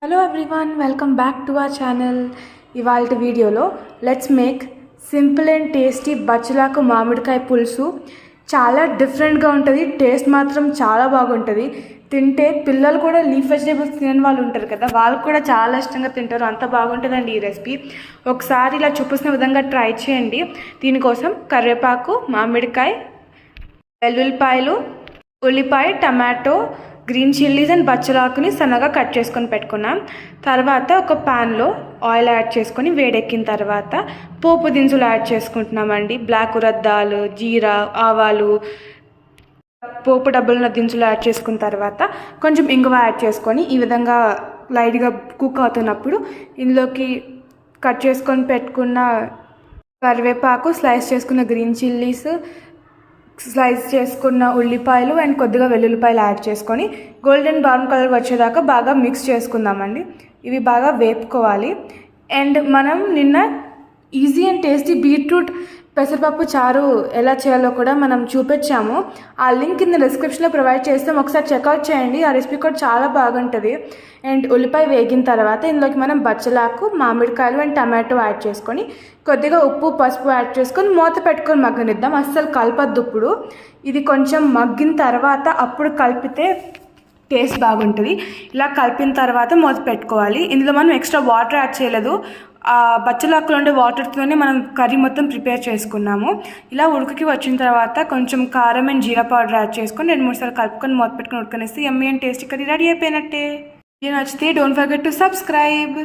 Hello everyone, welcome back to our channel. ఇవాళ వీడియోలో let's make simple and tasty బచ్చలాకు మామిడికాయ పులుసు. చాలా డిఫరెంట్గా ఉంటుంది, టేస్ట్ మాత్రం చాలా బాగుంటుంది. తింటే పిల్లలు కూడా లీఫ్ వెజిటేబుల్స్ తినని వాళ్ళు ఉంటారు కదా, వాళ్ళు కూడా చాలా ఇష్టంగా తింటారు. అంత బాగుంటుందండి ఈ రెసిపీ. ఒకసారి ఇలా చూపిస్తున్న విధంగా ట్రై చేయండి. దీనికోసం కరివేపాకు, మామిడికాయ, వెల్లుల్లిపాయలు, ఉల్లిపాయ, టమాటో, గ్రీన్ చిల్లీస్ అండ్ బచ్చలాకుని సన్నగా కట్ చేసుకొని పెట్టుకున్నాం. తర్వాత ఒక ప్యాన్లో ఆయిల్ యాడ్ చేసుకొని వేడెక్కిన తర్వాత పోపు దినుసులు యాడ్ చేసుకుంటున్నామండి. బ్లాక్ ఉరద్దాలు, జీరా, ఆవాలు, పోపు డబ్బులున్న దినుసులు యాడ్ చేసుకున్న తర్వాత కొంచెం ఇంగువ యాడ్ చేసుకొని ఈ విధంగా లైట్గా కుక్ అవుతున్నప్పుడు ఇందులోకి కట్ చేసుకొని పెట్టుకున్న కరివేపాకు, స్లైస్ చేసుకున్న గ్రీన్ చిల్లీస్, స్లైస్ చేసుకున్న ఉల్లిపాయలు అండ్ కొద్దిగా వెల్లుల్లిపాయలు యాడ్ చేసుకొని గోల్డెన్ బ్రౌన్ కలర్ వచ్చేదాకా బాగా మిక్స్ చేసుకుందామండి. ఇవి బాగా వేపుకోవాలి. అండ్ మనం నిన్న ఈజీ అండ్ టేస్టీ బీట్రూట్ పెసరపప్పు చారు ఎలా చేయాలో కూడా మనం చూపించాము. ఆ లింక్ కింద డిస్క్రిప్షన్లో ప్రొవైడ్ చేస్తాం, ఒకసారి చెక్అవుట్ చేయండి. ఆ రెసిపీ కూడా చాలా బాగుంటుంది. అండ్ ఉల్లిపాయ వేగిన తర్వాత ఇందులోకి మనం బచ్చలాకు, మామిడికాయలు అండ్ టమాటో యాడ్ చేసుకొని కొద్దిగా ఉప్పు, పసుపు యాడ్ చేసుకొని మూత పెట్టుకొని మగ్గనిద్దాం. అస్సలు కలపద్దు. ఇప్పుడు ఇది కొంచెం మగ్గిన తర్వాత అప్పుడు కలిపితే టేస్ట్ బాగుంటుంది. ఇలా కలిపిన తర్వాత మూత పెట్టుకోవాలి. ఇందులో మనం ఎక్స్ట్రా వాటర్ యాడ్ చేయలేదు. బచ్చలాకులో ఉండే వాటర్తోనే మనం కర్రీ మొత్తం ప్రిపేర్ చేసుకున్నాము. ఇలా ఉడుకుకి వచ్చిన తర్వాత కొంచెం కారం అండ్ జీరా పౌడర్ యాడ్ చేసుకొని 2-3 సార్లు కలుపుకొని మూత పెట్టుకొని ఉడకనేస్తే yummy and tasty curry ready అయిపోయినట్టే. ఇది నచ్చితే డోంట్ ఫర్గెట్ టు సబ్స్క్రైబ్.